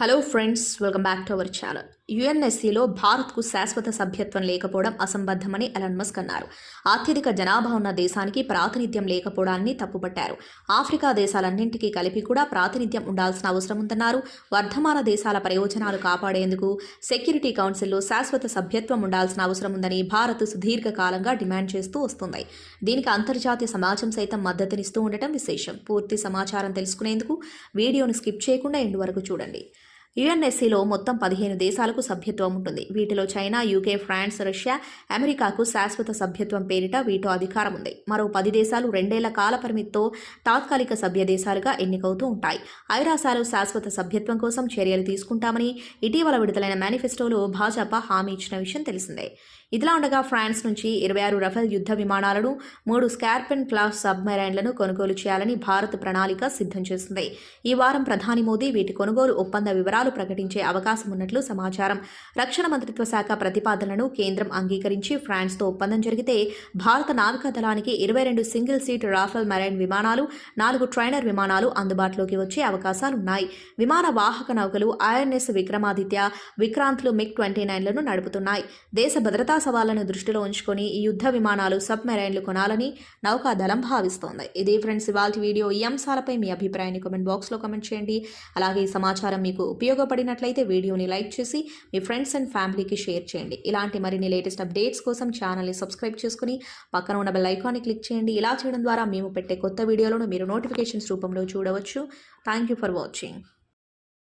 Hello friends, welcome back to our channel. యుఎన్ఎస్సిలో భారత్కు శాశ్వత సభ్యత్వం లేకపోవడం అసంబద్ధమని ఎలాన్ మస్క్ అన్నారు. అత్యధిక జనాభా ఉన్న దేశానికి ప్రాతినిధ్యం లేకపోవడాన్ని తప్పుపట్టారు. ఆఫ్రికా దేశాలన్నింటికీ కలిపి కూడా ప్రాతినిధ్యం ఉండాల్సిన అవసరం ఉందన్నారు. వర్ధమాన దేశాల ప్రయోజనాలు కాపాడేందుకు సెక్యూరిటీ కౌన్సిల్లో శాశ్వత సభ్యత్వం ఉండాల్సిన అవసరం ఉందని భారత్ సుదీర్ఘకాలంగా డిమాండ్ చేస్తూ వస్తుంది. దీనికి అంతర్జాతీయ సమాజం సైతం మద్దతునిస్తూ ఉండటం విశేషం. పూర్తి సమాచారం తెలుసుకునేందుకు వీడియోను స్కిప్ చేయకుండా ఎండు వరకు చూడండి. యుఎన్ఎస్సిలో మొత్తం 15 దేశాలకు సభ్యత్వం ఉంటుంది. వీటిలో చైనా, యూకే, ఫ్రాన్స్, రష్యా, అమెరికాకు శాశ్వత సభ్యత్వం పేరిట వీటో అధికారం ఉంది. మరో 10 దేశాలు 2 ఏళ్ల కాల పరిమితితో తాత్కాలిక సభ్య దేశాలుగా ఎన్నికవుతూ ఉంటాయి. ఐరాసాలు శాశ్వత సభ్యత్వం కోసం చర్యలు తీసుకుంటామని ఇటీవల విడుదలైన మేనిఫెస్టోలో భాజపా హామీ ఇచ్చిన విషయం తెలిసిందే. ఇదిలా ఉండగా ఫ్రాన్స్ నుంచి 26 రఫేల్ యుద్ధ విమానాలను, 3 స్కార్పిన్ క్లాస్ సబ్మెరైన్లను కొనుగోలు చేయాలని భారత్ ప్రణాళిక సిద్ధం చేసింది. ఈ వారం ప్రధాని మోదీ వీటి కొనుగోలు ఒప్పంద వివరాలు ప్రకటించే అవకాశం ఉన్నట్లు సమాచారం. రక్షణ మంత్రిత్వ శాఖ ప్రతిపాదనలను కేంద్రం అంగీకరించి ఫ్రాన్స్తో ఒప్పందం జరిగితే భారత నావికాదళానికి 22 సింగిల్ సీట్ రాఫెల్ మెరైన్ విమానాలు, 4 ట్రైనర్ విమానాలు అందుబాటులోకి వచ్చే అవకాశాలున్నాయి. విమాన వాహక నౌకలు ఐఎన్ఎస్ విక్రమాదిత్య, విక్రాంత్లు మిగ్-29లను నడుపుతున్నాయి. దేశ భద్రతా సవాళ్లను దృష్టిలో ఉంచుకొని ఈ యుద్ధ విమానాలు, సబ్మెరైన్లు కొనాలని నౌకాదళం భావిస్తోంది. ఇదే ఫ్రెండ్స్ ఇవాల్టి వీడియో. ఈ అంశాలపై మీ అభిప్రాయాన్ని కామెంట్ బాక్స్లో కామెంట్ చేయండి. అలాగే ఈ సమాచారం మీకు ఉపయోగపడినట్లయితే వీడియోని లైక్ చేసి మీ ఫ్రెండ్స్ అండ్ ఫ్యామిలీకి షేర్ చేయండి. ఇలాంటి మరిన్ని లేటెస్ట్ అప్డేట్స్ కోసం ఛానల్ని సబ్స్క్రైబ్ చేసుకుని పక్కన ఉన్న బెల్ ఐకాన్ని క్లిక్ చేయండి. ఇలా చేయడం ద్వారా మేము పెట్టే కొత్త వీడియోలను మీరు నోటిఫికేషన్స్ రూపంలో చూడవచ్చు. Thank you for watching.